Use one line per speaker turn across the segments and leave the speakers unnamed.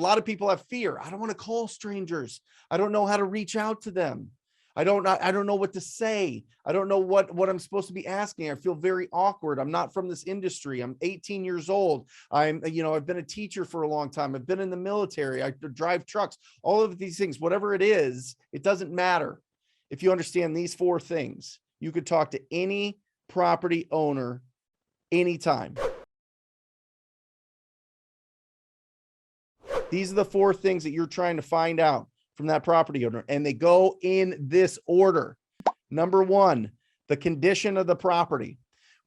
lot of people have fear. I don't want to call strangers. I don't know how to reach out to them. I don't know what to say. I don't know what I'm supposed to be asking. I feel very awkward. I'm not from this industry. I'm 18 years old. I've been a teacher for a long time. I've been in the military. I drive trucks, all of these things, whatever it is, it doesn't matter. If you understand these 4 things, you could talk to any property owner anytime. These are the 4 things that you're trying to find out from that property owner, and they go in this order. Number 1, the condition of the property.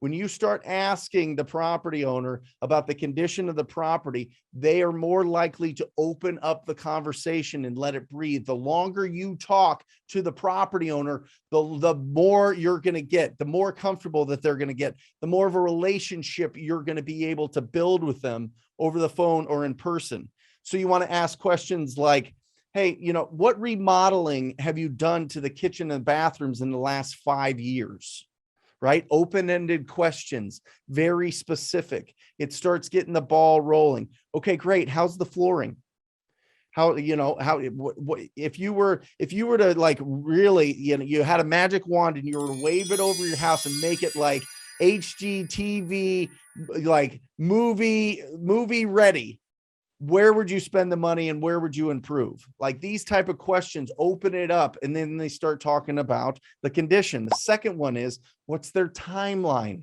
When you start asking the property owner about the condition of the property, they are more likely to open up the conversation and let it breathe. The longer you talk to the property owner, the more you're going to get, the more comfortable that they're going to get, the more of a relationship you're going to be able to build with them over the phone or in person. So you want to ask questions like, hey, what remodeling have you done to the kitchen and bathrooms in the last 5 years? Right? Open-ended questions, very specific. It starts getting the ball rolling. Okay, great. How's the flooring? If you were to like really, you had a magic wand and you were to wave it over your house and make it like HGTV, like movie ready, where would you spend the money and where would you improve? Like these type of questions open it up, and then they start talking about the condition. The second one is, what's their timeline?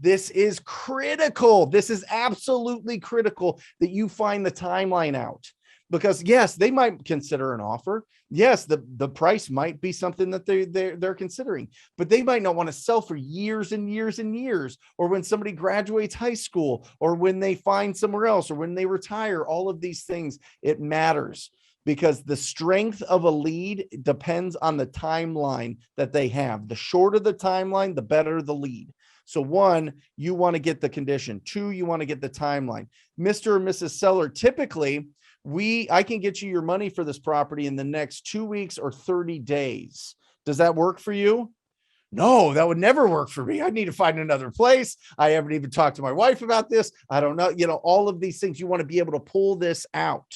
This is critical. This is absolutely critical that you find the timeline out, because yes, they might consider an offer. Yes, the price might be something that they're considering, but they might not want to sell for years and years and years, or when somebody graduates high school, or when they find somewhere else, or when they retire. All of these things, it matters, because the strength of a lead depends on the timeline that they have. The shorter the timeline, the better the lead. So 1, you want to get the condition. 2, you want to get the timeline. Mr. or Mrs. Seller, typically, I can get you your money for this property in the next 2 weeks or 30 days. Does that work for you? No, that would never work for me. I need to find another place. I haven't even talked to my wife about this. I don't know. All of these things, you want to be able to pull this out.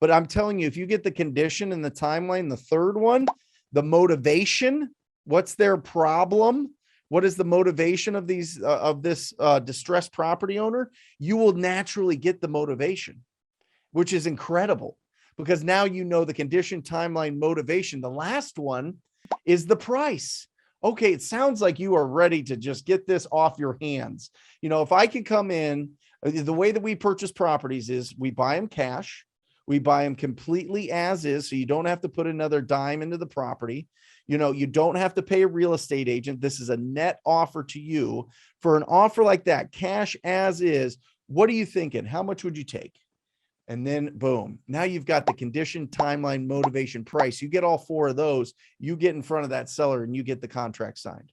But I'm telling you, if you get the condition and the timeline, the third one, the motivation, what's their problem? What is the motivation of this distressed property owner? You will naturally get the motivation, which is incredible, because now you know the condition, timeline, motivation. The last one is the price. Okay, it sounds like you are ready to just get this off your hands. If I could come in, the way that we purchase properties is we buy them cash. We buy them completely as is, so you don't have to put another dime into the property. You don't have to pay a real estate agent. This is a net offer to you. For an offer like that, cash as is, what are you thinking? How much would you take? And then boom, now you've got the condition, timeline, motivation, price. You get all 4 of those, you get in front of that seller and you get the contract signed.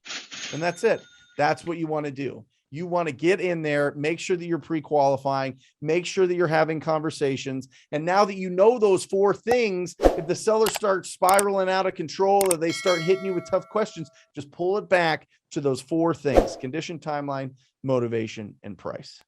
And that's it. That's what you want to do. You want to get in there, make sure that you're pre-qualifying, make sure that you're having conversations. And now that you know those 4 things, if the seller starts spiraling out of control or they start hitting you with tough questions, just pull it back to those 4 things: condition, timeline, motivation, and price.